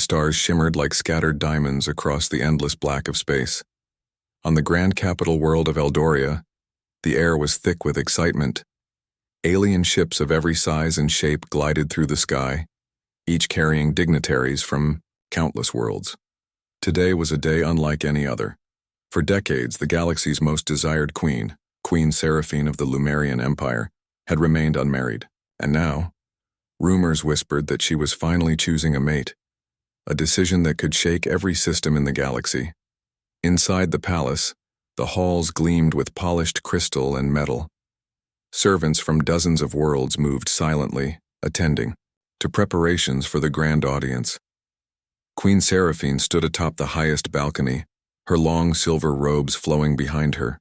The stars shimmered like scattered diamonds across the endless black of space. On the grand capital world of Eldoria, the air was thick with excitement. Alien ships of every size and shape glided through the sky, each carrying dignitaries from countless worlds. Today was a day unlike any other. For decades, the galaxy's most desired queen, Queen Seraphine of the Lumerian Empire, had remained unmarried, and now, rumors whispered that she was finally choosing a mate, a decision that could shake every system in the galaxy. Inside the palace, the halls gleamed with polished crystal and metal. Servants from dozens of worlds moved silently, attending to preparations for the grand audience. Queen Seraphine stood atop the highest balcony, her long silver robes flowing behind her.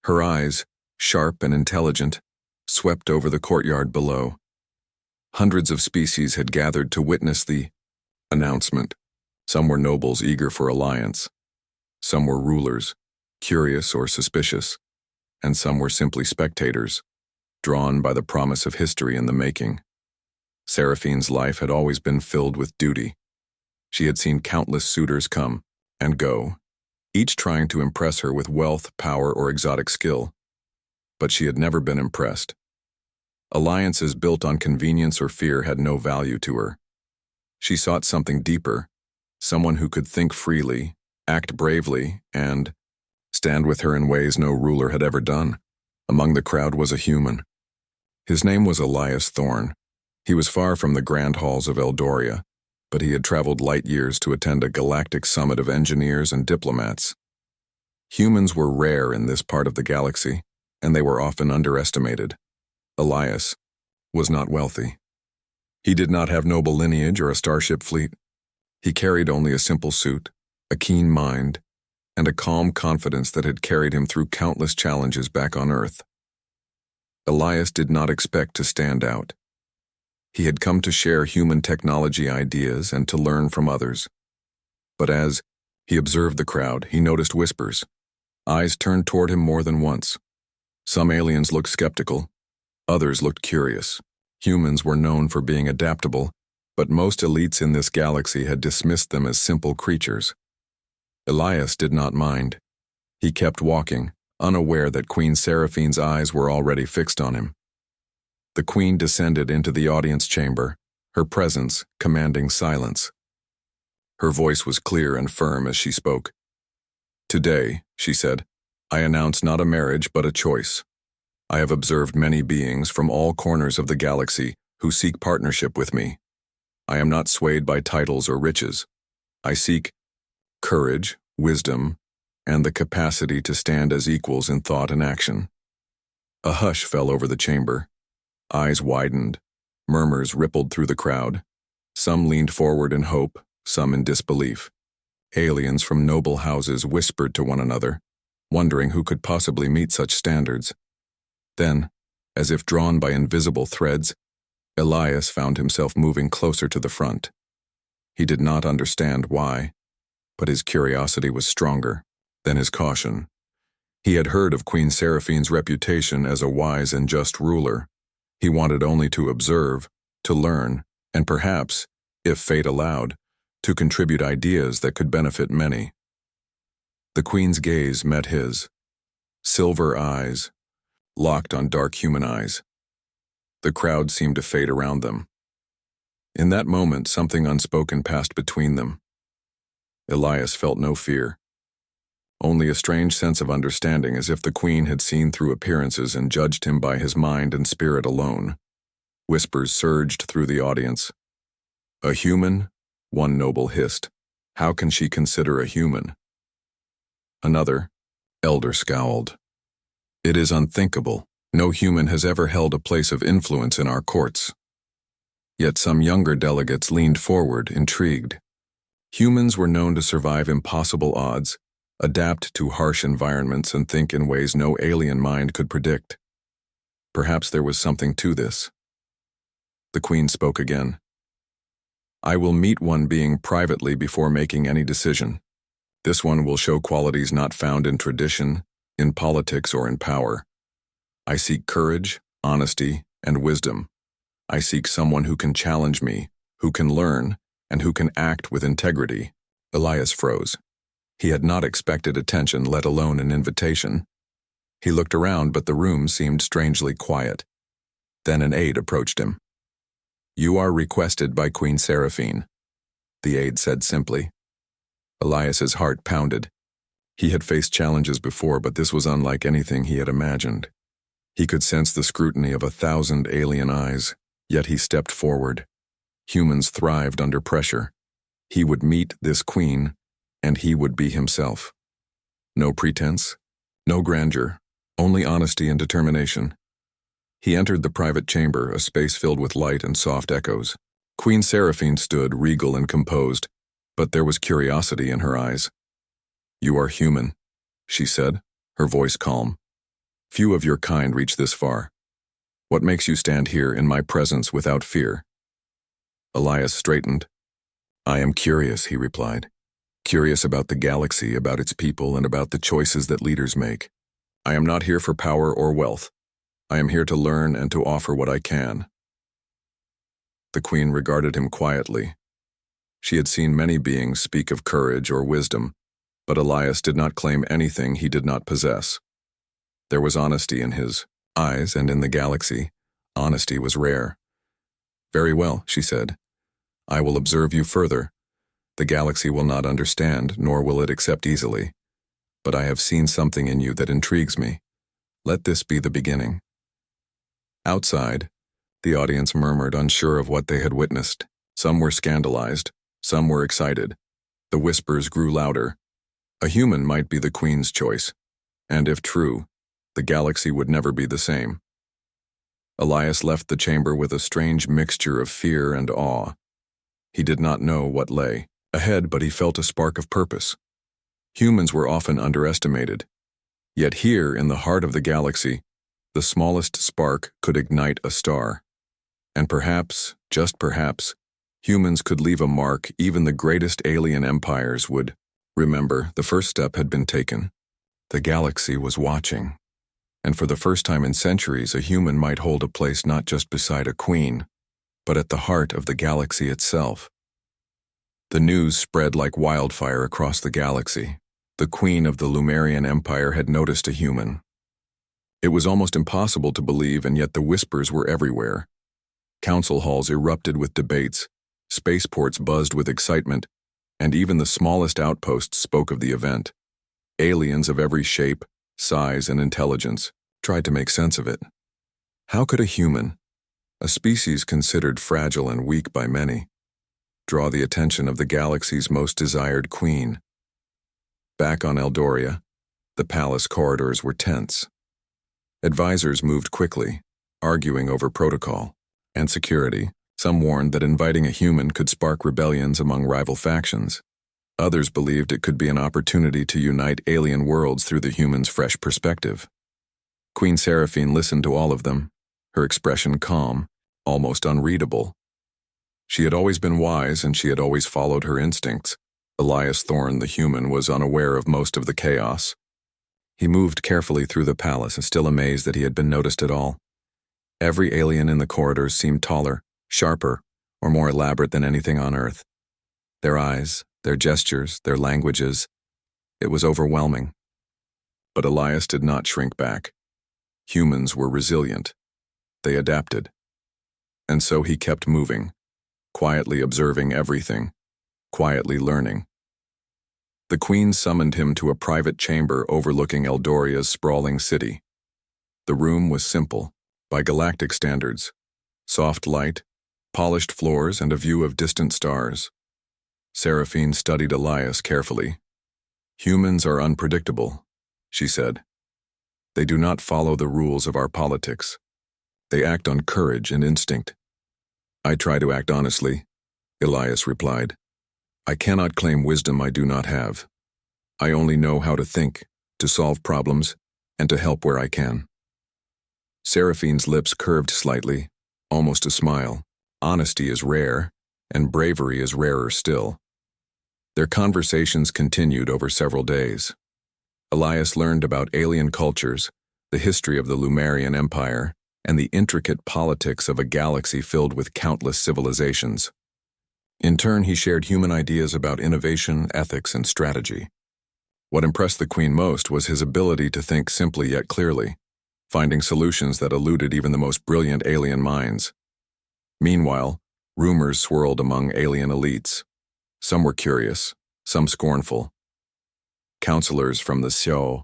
Her eyes, sharp and intelligent, swept over the courtyard below. Hundreds of species had gathered to witness the announcement. Some were nobles eager for alliance. Some were rulers, curious or suspicious, and some were simply spectators, drawn by the promise of history in the making. Seraphine's life had always been filled with duty. She had seen countless suitors come and go, each trying to impress her with wealth, power, or exotic skill. But she had never been impressed. Alliances built on convenience or fear had no value to her. She sought something deeper, someone who could think freely, act bravely, and stand with her in ways no ruler had ever done. Among the crowd was a human. His name was Elias Thorne. He was far from the grand halls of Eldoria, but he had traveled light years to attend a galactic summit of engineers and diplomats. Humans were rare in this part of the galaxy, and they were often underestimated. Elias was not wealthy. He did not have noble lineage or a starship fleet. He carried only a simple suit, a keen mind, and a calm confidence that had carried him through countless challenges back on Earth. Elias did not expect to stand out. He had come to share human technology ideas and to learn from others. But as he observed the crowd, he noticed whispers. Eyes turned toward him more than once. Some aliens looked skeptical. Others looked curious. Humans were known for being adaptable, but most elites in this galaxy had dismissed them as simple creatures. Elias did not mind. He kept walking, unaware that Queen Seraphine's eyes were already fixed on him. The queen descended into the audience chamber, her presence commanding silence. Her voice was clear and firm as she spoke. "Today," she said, "I announce not a marriage but a choice. I have observed many beings from all corners of the galaxy who seek partnership with me. I am not swayed by titles or riches. I seek courage, wisdom, and the capacity to stand as equals in thought and action." A hush fell over the chamber. Eyes widened. Murmurs rippled through the crowd. Some leaned forward in hope, some in disbelief. Aliens from noble houses whispered to one another, wondering who could possibly meet such standards. Then, as if drawn by invisible threads, Elias found himself moving closer to the front. He did not understand why, but his curiosity was stronger than his caution. He had heard of Queen Seraphine's reputation as a wise and just ruler. He wanted only to observe, to learn, and perhaps, if fate allowed, to contribute ideas that could benefit many. The queen's gaze met his. Silver eyes, locked on dark human eyes. The crowd seemed to fade around them. In that moment, something unspoken passed between them. Elias felt no fear, only a strange sense of understanding, as if the queen had seen through appearances and judged him by his mind and spirit alone. Whispers surged through the audience. "A human?" one noble hissed. "How can she consider a human?" Another, elder, scowled. "It is unthinkable. No human has ever held a place of influence in our courts." Yet some younger delegates leaned forward, intrigued. Humans were known to survive impossible odds, adapt to harsh environments, and think in ways no alien mind could predict. Perhaps there was something to this. The queen spoke again. "I will meet one being privately before making any decision. This one will show qualities not found in tradition, in politics, or in power. I seek courage, honesty, and wisdom. I seek someone who can challenge me, who can learn, and who can act with integrity. Elias froze. He had not expected attention, let alone an invitation. He looked around, but the room seemed strangely quiet. Then an aide approached him. "You are requested by Queen Seraphine," the aide said simply. Elias's heart pounded. He had faced challenges before, but this was unlike anything he had imagined. He could sense the scrutiny of 1,000 alien eyes, yet he stepped forward. Humans thrived under pressure. He would meet this queen, and he would be himself. No pretense, no grandeur, only honesty and determination. He entered the private chamber, a space filled with light and soft echoes. Queen Seraphine stood, regal and composed, but there was curiosity in her eyes. "You are human," she said, her voice calm. "Few of your kind reach this far. What makes you stand here in my presence without fear?" Elias straightened. "I am curious," he replied. "Curious about the galaxy, about its people, and about the choices that leaders make. I am not here for power or wealth. I am here to learn and to offer what I can." The queen regarded him quietly. She had seen many beings speak of courage or wisdom, but Elias did not claim anything he did not possess. There was honesty in his eyes, and in the galaxy, honesty was rare. "Very well," she said. "I will observe you further. The galaxy will not understand, nor will it accept easily. But I have seen something in you that intrigues me. Let this be the beginning." Outside, the audience murmured, unsure of what they had witnessed. Some were scandalized, some were excited. The whispers grew louder. A human might be the queen's choice, and if true, the galaxy would never be the same. Elias left the chamber with a strange mixture of fear and awe. He did not know what lay ahead, but he felt a spark of purpose. Humans were often underestimated. Yet here, in the heart of the galaxy, the smallest spark could ignite a star. And perhaps, just perhaps, humans could leave a mark even the greatest alien empires would. Remember, the first step had been taken. The galaxy was watching. And for the first time in centuries, a human might hold a place not just beside a queen, but at the heart of the galaxy itself. The news spread like wildfire across the galaxy. The queen of the Lumerian Empire had noticed a human. It was almost impossible to believe, and yet the whispers were everywhere. Council halls erupted with debates, spaceports buzzed with excitement, and even the smallest outposts spoke of the event. Aliens of every shape, size, and intelligence tried to make sense of it. How could a human, a species considered fragile and weak by many, draw the attention of the galaxy's most desired queen? Back on Eldoria, the palace corridors were tense. Advisors moved quickly, arguing over protocol and security. Some warned that inviting a human could spark rebellions among rival factions. Others believed it could be an opportunity to unite alien worlds through the human's fresh perspective. Queen Seraphine listened to all of them, her expression calm, almost unreadable. She had always been wise, and she had always followed her instincts. Elias Thorne, the human, was unaware of most of the chaos. He moved carefully through the palace, still amazed that he had been noticed at all. Every alien in the corridors seemed taller, sharper, or more elaborate than anything on Earth. Their eyes, their gestures, their languages, it was overwhelming. But Elias did not shrink back. Humans were resilient. They adapted. And so he kept moving, quietly observing everything, quietly learning. The queen summoned him to a private chamber overlooking Eldoria's sprawling city. The room was simple, by galactic standards: soft light, polished floors, and a view of distant stars. Seraphine studied Elias carefully. "Humans are unpredictable," she said. "They do not follow the rules of our politics. They act on courage and instinct." "I try to act honestly," Elias replied. "I cannot claim wisdom I do not have. I only know how to think, to solve problems, and to help where I can." Seraphine's lips curved slightly, almost a smile. Honesty is rare, and bravery is rarer still. Their conversations continued over several days. Elias learned about alien cultures, the history of the Lumerian Empire, and the intricate politics of a galaxy filled with countless civilizations. In turn, he shared human ideas about innovation, ethics, and strategy. What impressed the Queen most was his ability to think simply yet clearly, finding solutions that eluded even the most brilliant alien minds. Meanwhile, rumors swirled among alien elites. Some were curious, some scornful. Counselors from the Sio,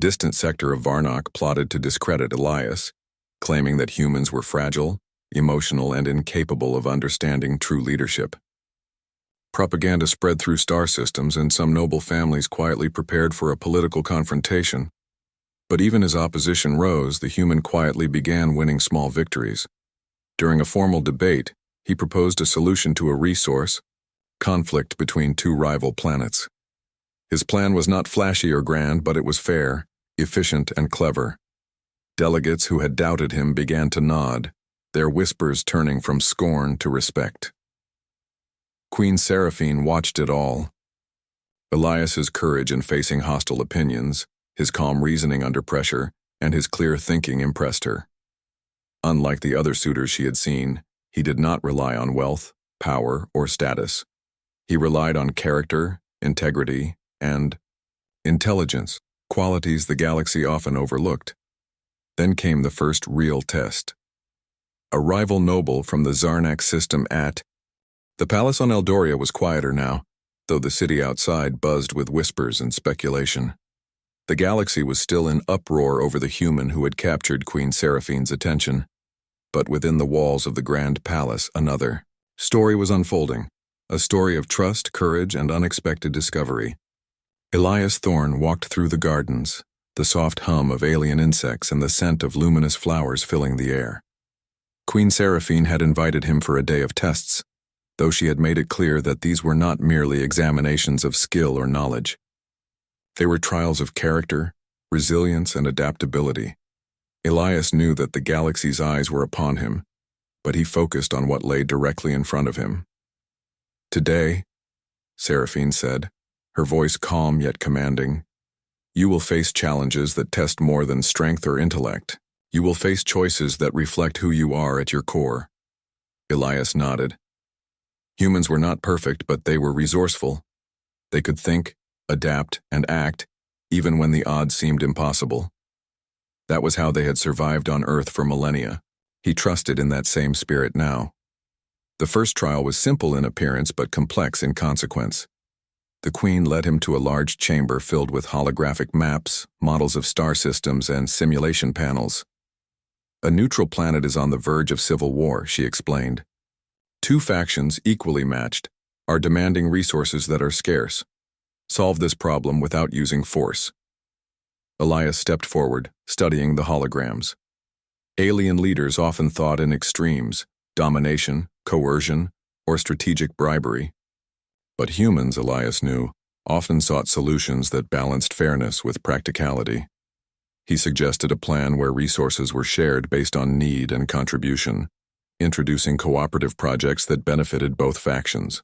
distant sector of Varnock, plotted to discredit Elias, claiming that humans were fragile, emotional, and incapable of understanding true leadership. Propaganda spread through star systems, and some noble families quietly prepared for a political confrontation. But even as opposition rose, the human quietly began winning small victories. During a formal debate, he proposed a solution to a resource conflict between two rival planets. His plan was not flashy or grand, but it was fair, efficient, and clever. Delegates who had doubted him began to nod, their whispers turning from scorn to respect. Queen Seraphine watched it all. Elias's courage in facing hostile opinions, his calm reasoning under pressure, and his clear thinking impressed her. Unlike the other suitors she had seen, he did not rely on wealth, power, or status. He relied on character, integrity, and intelligence, qualities the galaxy often overlooked. Then came the first real test. A rival noble from the Zarnak system at the palace on Eldoria was quieter now, though the city outside buzzed with whispers and speculation. The galaxy was still in uproar over the human who had captured Queen Seraphine's attention. But within the walls of the Grand Palace, another story was unfolding, a story of trust, courage, and unexpected discovery. Elias Thorne walked through the gardens, the soft hum of alien insects and the scent of luminous flowers filling the air. Queen Seraphine had invited him for a day of tests, though she had made it clear that these were not merely examinations of skill or knowledge. They were trials of character, resilience, and adaptability. Elias knew that the galaxy's eyes were upon him, but he focused on what lay directly in front of him. "Today," Seraphine said, her voice calm yet commanding, "you will face challenges that test more than strength or intellect. You will face choices that reflect who you are at your core." Elias nodded. Humans were not perfect, but they were resourceful. They could think, adapt, and act, even when the odds seemed impossible. That was how they had survived on Earth for millennia. He trusted in that same spirit now. The first trial was simple in appearance but complex in consequence. The Queen led him to a large chamber filled with holographic maps, models of star systems, and simulation panels. "A neutral planet is on the verge of civil war," she explained. "Two factions, equally matched, are demanding resources that are scarce. Solve this problem without using force." Elias stepped forward, studying the holograms. Alien leaders often thought in extremes: domination, coercion, or strategic bribery. But humans, Elias knew, often sought solutions that balanced fairness with practicality. He suggested a plan where resources were shared based on need and contribution, introducing cooperative projects that benefited both factions.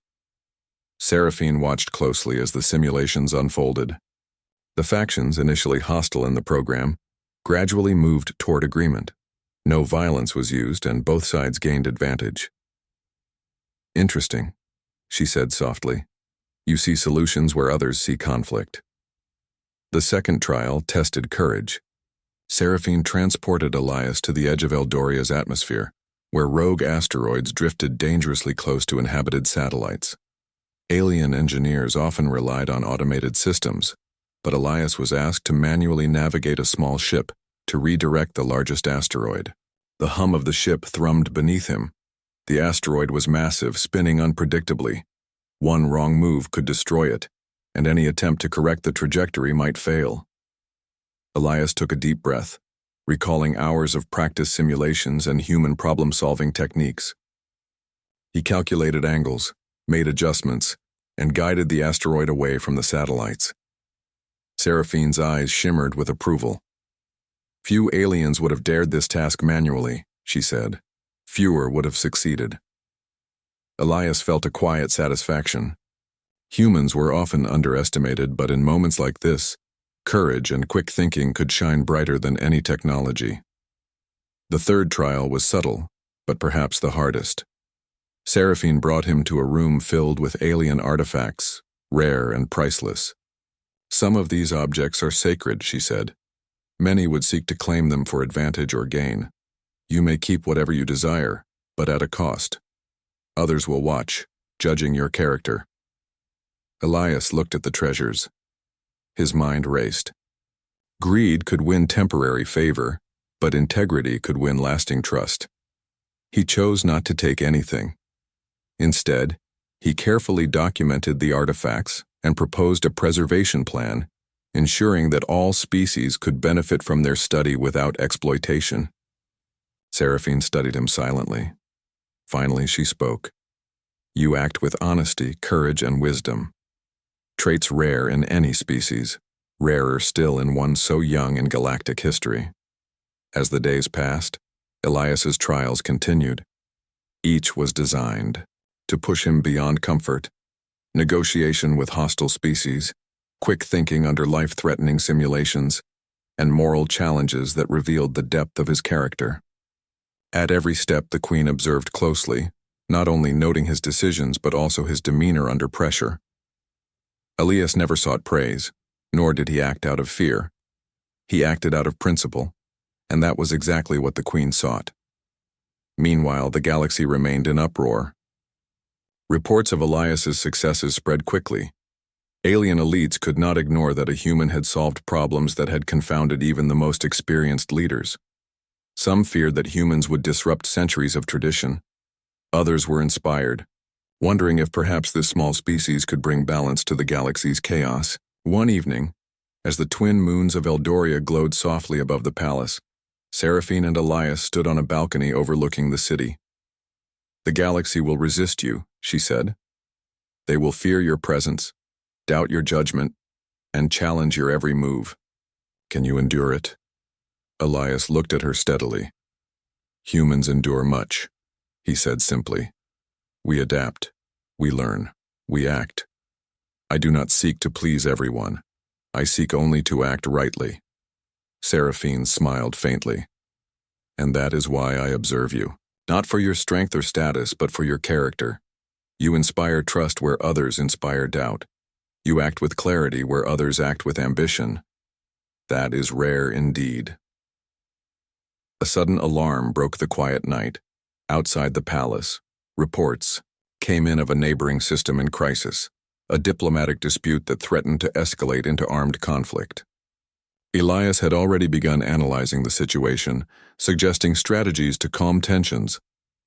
Seraphine watched closely as the simulations unfolded. The factions, initially hostile in the program, gradually moved toward agreement. No violence was used, and both sides gained advantage. "Interesting," she said softly. "You see solutions where others see conflict." The second trial tested courage. Seraphine transported Elias to the edge of Eldoria's atmosphere, where rogue asteroids drifted dangerously close to inhabited satellites. Alien engineers often relied on automated systems, but Elias was asked to manually navigate a small ship to redirect the largest asteroid. The hum of the ship thrummed beneath him. The asteroid was massive, spinning unpredictably. One wrong move could destroy it, and any attempt to correct the trajectory might fail. Elias took a deep breath, recalling hours of practice simulations and human problem-solving techniques. He calculated angles, made adjustments, and guided the asteroid away from the satellites. Seraphine's eyes shimmered with approval. "Few aliens would have dared this task manually," she said. "Fewer would have succeeded." Elias felt a quiet satisfaction. Humans were often underestimated, but in moments like this, courage and quick thinking could shine brighter than any technology. The third trial was subtle, but perhaps the hardest. Seraphine brought him to a room filled with alien artifacts, rare and priceless. Some of these objects are sacred, she said. Many would seek to claim them for advantage or gain. You may keep whatever you desire, but at a cost. Others will watch, judging your character. Elias looked at the treasures. His mind raced. Greed could win temporary favor, but integrity could win lasting trust. He chose not to take anything. Instead, he carefully documented the artifacts and proposed a preservation plan, ensuring that all species could benefit from their study without exploitation. Seraphine studied him silently. Finally, she spoke. You act with honesty, courage, and wisdom. Traits rare in any species, rarer still in one so young in galactic history. As the days passed, Elias's trials continued. Each was designed to push him beyond comfort, negotiation with hostile species, quick thinking under life-threatening simulations, and moral challenges that revealed the depth of his character. At every step, the Queen observed closely, not only noting his decisions but also his demeanor under pressure. Elias never sought praise, nor did he act out of fear. He acted out of principle, and that was exactly what the Queen sought. Meanwhile, the galaxy remained in uproar. Reports of Elias's successes spread quickly. Alien elites could not ignore that a human had solved problems that had confounded even the most experienced leaders. Some feared that humans would disrupt centuries of tradition. Others were inspired, wondering if perhaps this small species could bring balance to the galaxy's chaos. One evening, as the twin moons of Eldoria glowed softly above the palace, Seraphine and Elias stood on a balcony overlooking the city. The galaxy will resist you, she said. They will fear your presence, doubt your judgment, and challenge your every move. Can you endure it? Elias looked at her steadily. Humans endure much, he said simply. We adapt, we learn, we act. I do not seek to please everyone. I seek only to act rightly. Seraphine smiled faintly. And that is why I observe you. Not for your strength or status, but for your character. You inspire trust where others inspire doubt. You act with clarity where others act with ambition. That is rare indeed. A sudden alarm broke the quiet night. Outside the palace, reports came in of a neighboring system in crisis, a diplomatic dispute that threatened to escalate into armed conflict. Elias had already begun analyzing the situation, suggesting strategies to calm tensions,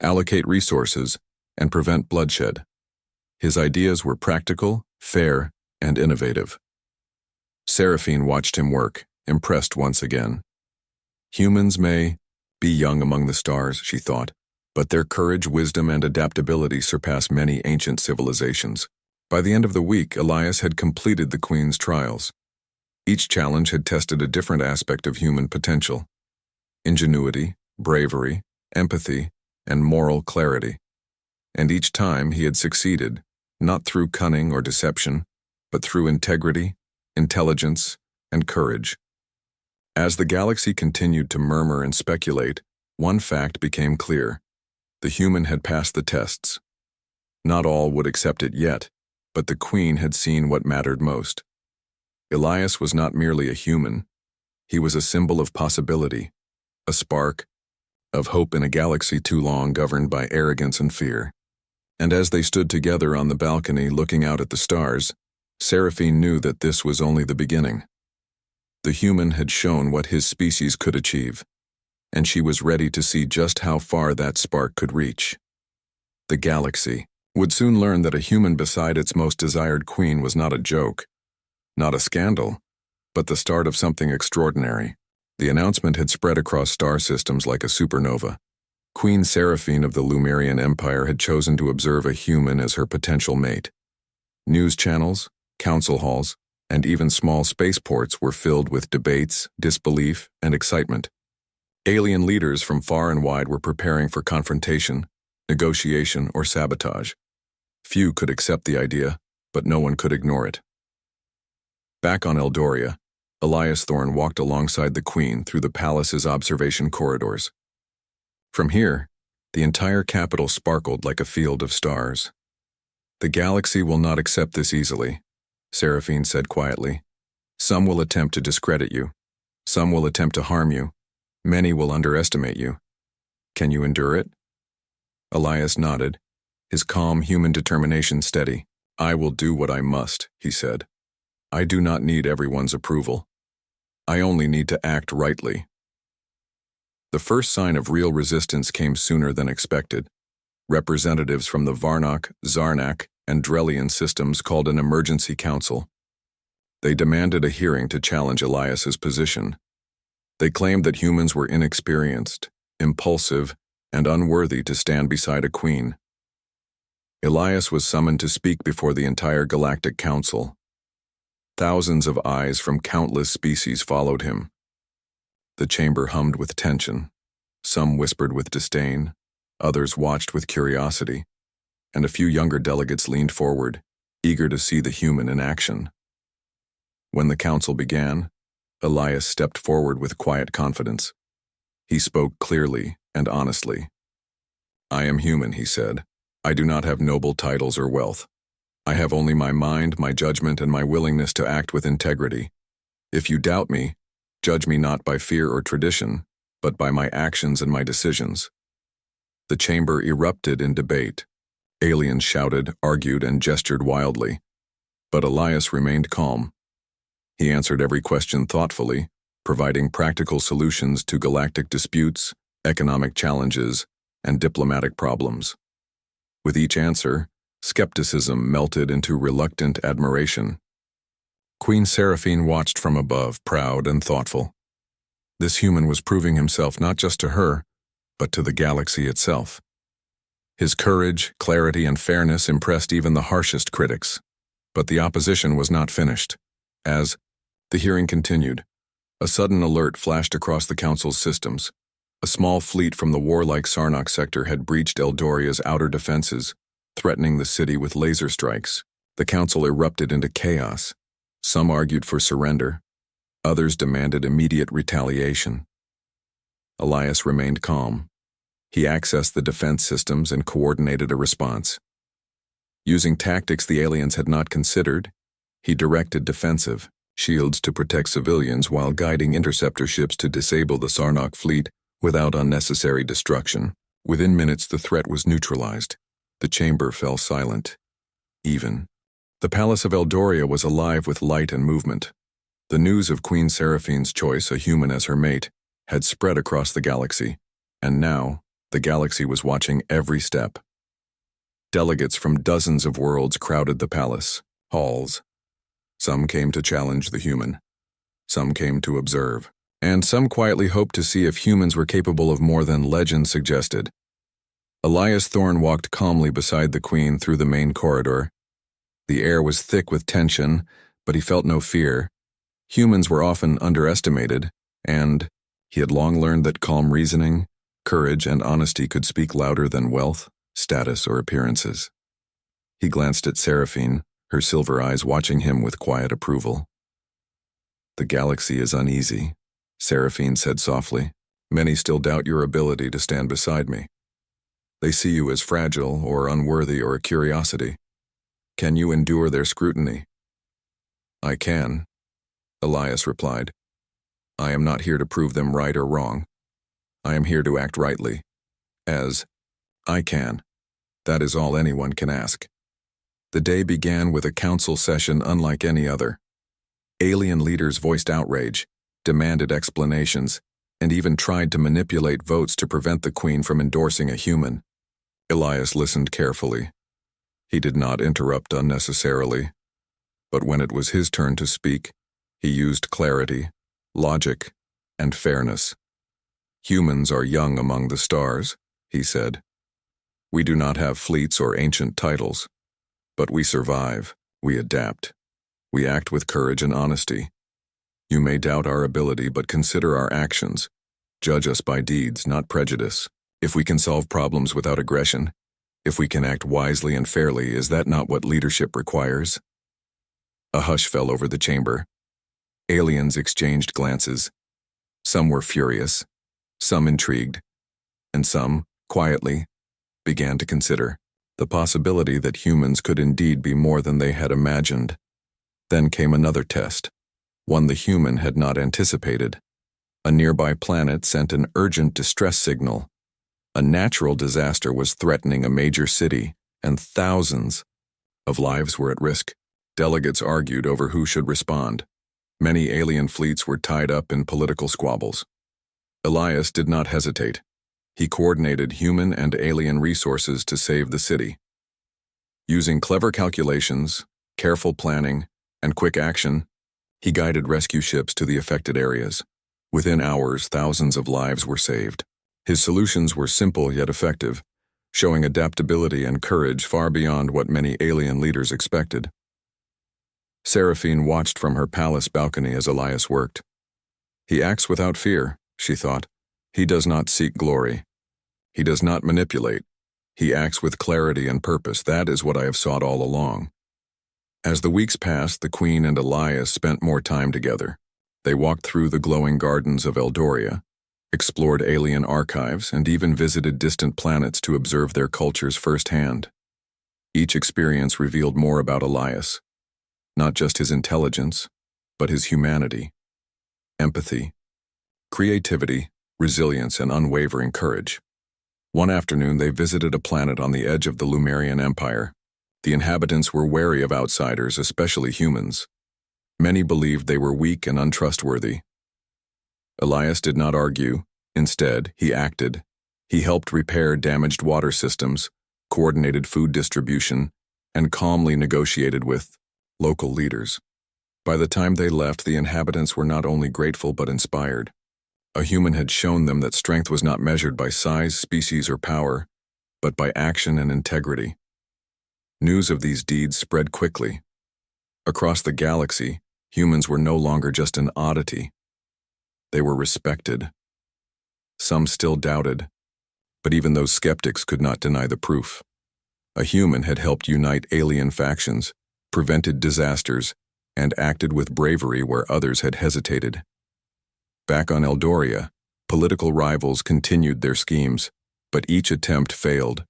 allocate resources, and prevent bloodshed. His ideas were practical, fair, and innovative. Seraphine watched him work, impressed once again. Humans may be young among the stars, she thought, but their courage, wisdom, and adaptability surpass many ancient civilizations. By the end of the week, Elias had completed the Queen's trials. Each challenge had tested a different aspect of human potential: ingenuity, bravery, empathy, and moral clarity. And each time he had succeeded, not through cunning or deception, but through integrity, intelligence, and courage. As the galaxy continued to murmur and speculate, one fact became clear: the human had passed the tests. Not all would accept it yet, but the Queen had seen what mattered most. Elias was not merely a human. He was a symbol of possibility, a spark of hope in a galaxy too long governed by arrogance and fear. And as they stood together on the balcony looking out at the stars, Seraphine knew that this was only the beginning. The human had shown what his species could achieve, and she was ready to see just how far that spark could reach. The galaxy would soon learn that a human beside its most desired queen was not a joke, not a scandal, but the start of something extraordinary. The announcement had spread across star systems like a supernova. Queen Seraphine of the Lumerian Empire had chosen to observe a human as her potential mate. News channels, council halls, and even small spaceports were filled with debates, disbelief, and excitement. Alien leaders from far and wide were preparing for confrontation, negotiation, or sabotage. Few could accept the idea, but no one could ignore it. Back on Eldoria, Elias Thorne walked alongside the Queen through the palace's observation corridors. From here, The entire capital sparkled like a field of stars. "The galaxy will not accept this easily," Seraphine said quietly. "Some will attempt to discredit you. Some will attempt to harm you. Many will underestimate you. Can you endure it?" Elias nodded, his calm human determination steady. "I will do what I must," he said. "I do not need everyone's approval. I only need to act rightly." The first sign of real resistance came sooner than expected. Representatives from the Varnock, Zarnak, and Drellian systems called an emergency council. They demanded a hearing to challenge Elias's position. They claimed that humans were inexperienced, impulsive, and unworthy to stand beside a queen. Elias was summoned to speak before the entire Galactic Council. Thousands of eyes from countless species followed him. The chamber hummed with tension. Some whispered with disdain, others watched with curiosity, and a few younger delegates leaned forward, eager to see the human in action. When the council began, Elias stepped forward with quiet confidence. He spoke clearly and honestly. "I am human," he said. "I do not have noble titles or wealth. I have only my mind, my judgment, and my willingness to act with integrity. If you doubt me, judge me not by fear or tradition, but by my actions and my decisions." The chamber erupted in debate. Aliens shouted, argued, and gestured wildly. But Elias remained calm. He answered every question thoughtfully, providing practical solutions to galactic disputes, economic challenges, and diplomatic problems. With each answer, skepticism melted into reluctant admiration. Queen Seraphine watched from above, proud and thoughtful. This human was proving himself not just to her, but to the galaxy itself. His courage, clarity, and fairness impressed even the harshest critics. But the opposition was not finished. As the hearing continued, a sudden alert flashed across the council's systems. A small fleet from the warlike Sarnak sector had breached Eldoria's outer defenses, threatening the city with laser strikes. The council erupted into chaos. Some argued for surrender. Others demanded immediate retaliation. Elias remained calm. He accessed the defense systems and coordinated a response. Using tactics the aliens had not considered, he directed defensive shields to protect civilians while guiding interceptor ships to disable the Sarnak fleet without unnecessary destruction. Within minutes, the threat was neutralized. The chamber fell silent. Even. The palace of Eldoria was alive with light and movement. The news of Queen Seraphine's choice, a human as her mate, had spread across the galaxy, and now the galaxy was watching every step. Delegates from dozens of worlds crowded the palace halls. Some came to challenge the human. Some came to observe. And some quietly hoped to see if humans were capable of more than legend suggested. Elias Thorne walked calmly beside the queen through the main corridor. The air was thick with tension, but he felt no fear. Humans were often underestimated, and he had long learned that calm reasoning, courage, and honesty could speak louder than wealth, status, or appearances. He glanced at Seraphine, her silver eyes watching him with quiet approval. "The galaxy is uneasy," Seraphine said softly. "Many still doubt your ability to stand beside me. They see you as fragile or unworthy or a curiosity. Can you endure their scrutiny?" "I can," Elias replied. "I am not here to prove them right or wrong. I am here to act rightly. As I can. That is all anyone can ask." The day began with a council session unlike any other. Alien leaders voiced outrage, demanded explanations, and even tried to manipulate votes to prevent the queen from endorsing a human. Elias listened carefully. He did not interrupt unnecessarily, but when it was his turn to speak, he used clarity, logic, and fairness. "Humans are young among the stars," he said. "We do not have fleets or ancient titles, but we survive, we adapt, we act with courage and honesty. You may doubt our ability, but consider our actions. Judge us by deeds, not prejudice. If we can solve problems without aggression, if we can act wisely and fairly, is that not what leadership requires?" A hush fell over the chamber. Aliens exchanged glances. Some were furious, some intrigued, and some quietly, began to consider the possibility that humans could indeed be more than they had imagined. Then came another test, one the human had not anticipated. A nearby planet sent an urgent distress signal. A natural disaster was threatening a major city, and thousands of lives were at risk. Delegates argued over who should respond. Many alien fleets were tied up in political squabbles. Elias did not hesitate. He coordinated human and alien resources to save the city. Using clever calculations, careful planning, and quick action, he guided rescue ships to the affected areas. Within hours, thousands of lives were saved. His solutions were simple yet effective, showing adaptability and courage far beyond what many alien leaders expected. Seraphine watched from her palace balcony as Elias worked. He acts without fear, she thought. He does not seek glory. He does not manipulate. He acts with clarity and purpose. That is what I have sought all along. As the weeks passed, the Queen and Elias spent more time together. They walked through the glowing gardens of Eldoria, explored alien archives, and even visited distant planets to observe their cultures firsthand. Each experience revealed more about Elias, not just his intelligence, but his humanity, empathy, creativity, resilience, and unwavering courage. One afternoon, they visited a planet on the edge of the Lumerian Empire. The inhabitants were wary of outsiders, especially humans. Many believed they were weak and untrustworthy. Elias did not argue. Instead, he acted. He helped repair damaged water systems, coordinated food distribution, and calmly negotiated with local leaders. By the time they left, the inhabitants were not only grateful but inspired. A human had shown them that strength was not measured by size, species, or power, but by action and integrity. News of these deeds spread quickly. Across the galaxy, humans were no longer just an oddity. They were respected. Some still doubted, but even those skeptics could not deny the proof. A human had helped unite alien factions, prevented disasters, and acted with bravery where others had hesitated. Back on Eldoria, political rivals continued their schemes, but each attempt failed.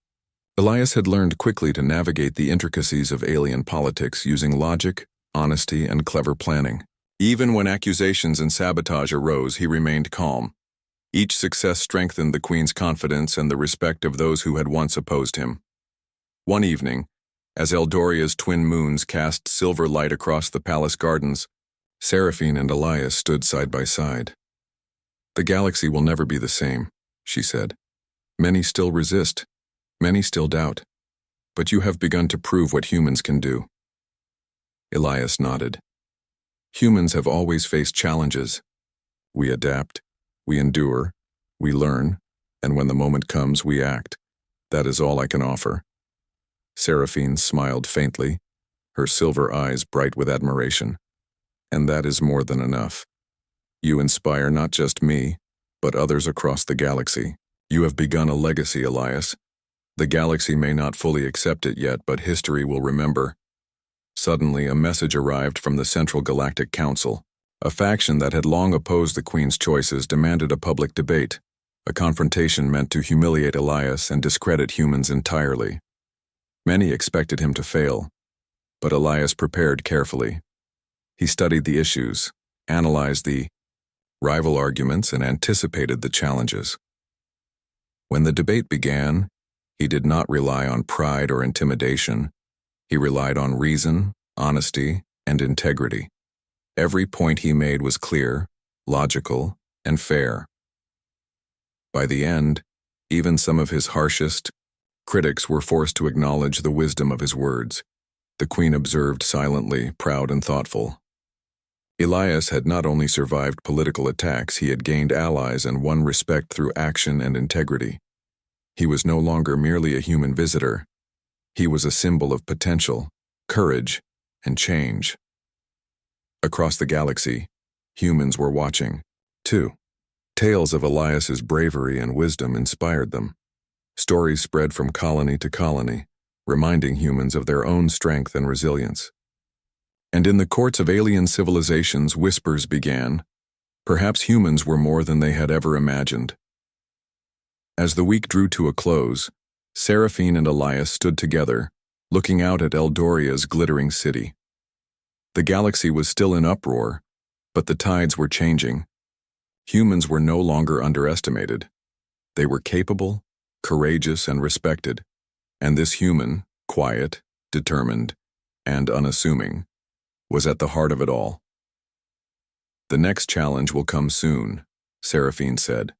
Elias had learned quickly to navigate the intricacies of alien politics using logic, honesty, and clever planning. Even when accusations and sabotage arose, he remained calm. Each success strengthened the Queen's confidence and the respect of those who had once opposed him. One evening, as Eldoria's twin moons cast silver light across the palace gardens, Seraphine and Elias stood side by side. "The galaxy will never be the same," she said. "Many still resist, many still doubt, but you have begun to prove what humans can do." Elias nodded. "Humans have always faced challenges. We adapt, we endure, we learn, and when the moment comes, we act. That is all I can offer." Seraphine smiled faintly, her silver eyes bright with admiration. "And that is more than enough. You inspire not just me, but others across the galaxy. You have begun a legacy, Elias. The galaxy may not fully accept it yet, but history will remember." Suddenly, a message arrived from the Central Galactic Council. A faction that had long opposed the Queen's choices demanded a public debate, a confrontation meant to humiliate Elias and discredit humans entirely. Many expected him to fail, but Elias prepared carefully. He studied the issues, analyzed the rival arguments, and anticipated the challenges. When the debate began, he did not rely on pride or intimidation. He relied on reason, honesty, and integrity. Every point he made was clear, logical, and fair. By the end, even some of his harshest critics were forced to acknowledge the wisdom of his words. The Queen observed silently, proud and thoughtful. Elias had not only survived political attacks, he had gained allies and won respect through action and integrity. He was no longer merely a human visitor. He was a symbol of potential, courage, and change. Across the galaxy, humans were watching, too. Tales of Elias's bravery and wisdom inspired them. Stories spread from colony to colony, reminding humans of their own strength and resilience. And in the courts of alien civilizations, whispers began. Perhaps humans were more than they had ever imagined. As the week drew to a close, Seraphine and Elias stood together, looking out at Eldoria's glittering city. The galaxy was still in uproar, but the tides were changing. Humans were no longer underestimated. They were capable, courageous, and respected, and this human, quiet, determined, and unassuming, was at the heart of it all. "The next challenge will come soon," Seraphine said.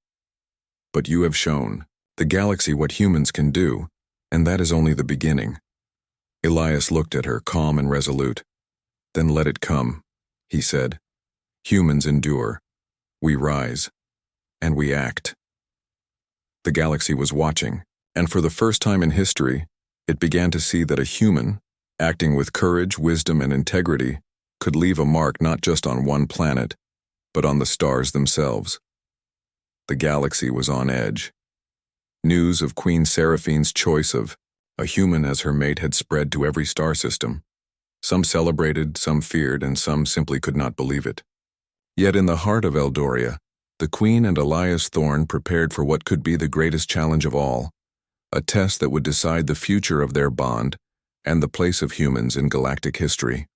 "But you have shown the galaxy what humans can do, and that is only the beginning." Elias looked at her, calm and resolute. "Then let it come," he said. "Humans endure. We rise. And we act." The galaxy was watching, and for the first time in history, it began to see that a human, acting with courage, wisdom, and integrity, could leave a mark not just on one planet, but on the stars themselves. The galaxy was on edge. News of Queen Seraphine's choice of a human as her mate had spread to every star system. Some celebrated, some feared, and some simply could not believe it. Yet in the heart of Eldoria, the Queen and Elias Thorne prepared for what could be the greatest challenge of all, a test that would decide the future of their bond and the place of humans in galactic history.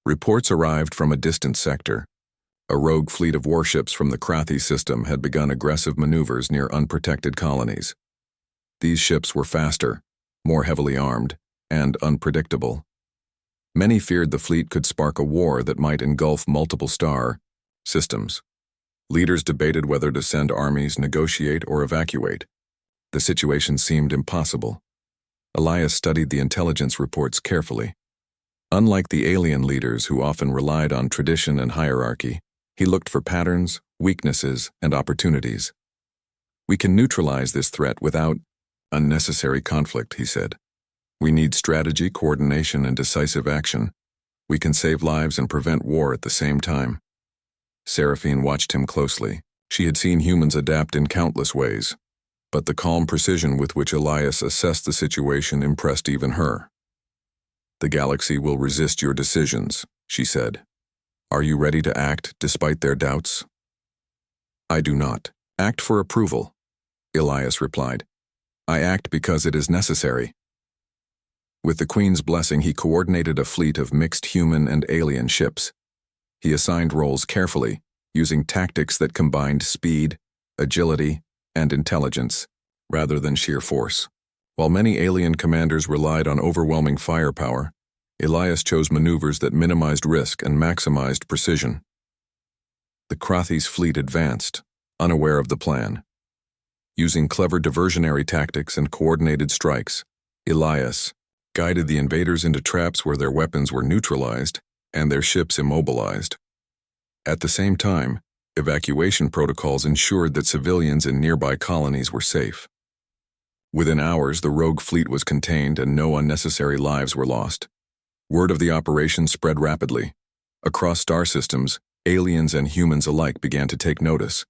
Reports arrived from a distant sector. A rogue fleet of warships from the Krathi system had begun aggressive maneuvers near unprotected colonies. These ships were faster, more heavily armed, and unpredictable. Many feared the fleet could spark a war that might engulf multiple star systems. Leaders debated whether to send armies, negotiate, or evacuate. The situation seemed impossible. Elias studied the intelligence reports carefully. Unlike the alien leaders who often relied on tradition and hierarchy, he looked for patterns, weaknesses, and opportunities. "We can neutralize this threat without unnecessary conflict," he said. "We need strategy, coordination, and decisive action. We can save lives and prevent war at the same time." Seraphine watched him closely. She had seen humans adapt in countless ways, but the calm precision with which Elias assessed the situation impressed even her. "The galaxy will resist your decisions," she said. "Are you ready to act despite their doubts?" "I do not act for approval," Elias replied. "I act because it is necessary." With the Queen's blessing, he coordinated a fleet of mixed human and alien ships. He assigned roles carefully, using tactics that combined speed, agility, and intelligence, rather than sheer force. While many alien commanders relied on overwhelming firepower, Elias chose maneuvers that minimized risk and maximized precision. The Krathi's fleet advanced, unaware of the plan. Using clever diversionary tactics and coordinated strikes, Elias guided the invaders into traps where their weapons were neutralized and their ships immobilized. At the same time, evacuation protocols ensured that civilians in nearby colonies were safe. Within hours, the rogue fleet was contained and no unnecessary lives were lost. Word of the operation spread rapidly. Across star systems, aliens and humans alike began to take notice.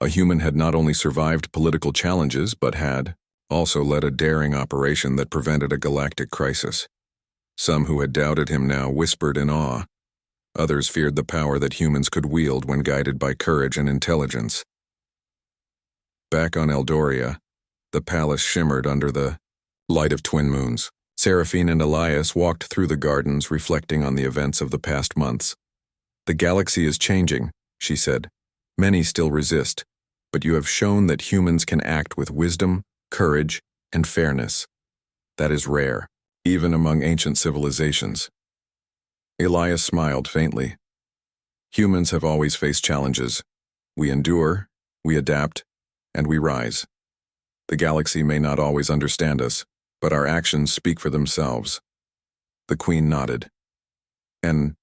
A human had not only survived political challenges, but had also led a daring operation that prevented a galactic crisis. Some who had doubted him now whispered in awe. Others feared the power that humans could wield when guided by courage and intelligence. Back on Eldoria, the palace shimmered under the light of twin moons. Seraphine and Elias walked through the gardens, reflecting on the events of the past months. "The galaxy is changing," she said. "Many still resist, but you have shown that humans can act with wisdom, courage, and fairness. That is rare, even among ancient civilizations." Elias smiled faintly. "Humans have always faced challenges. We endure, we adapt, and we rise. The galaxy may not always understand us, but our actions speak for themselves." The Queen nodded. "And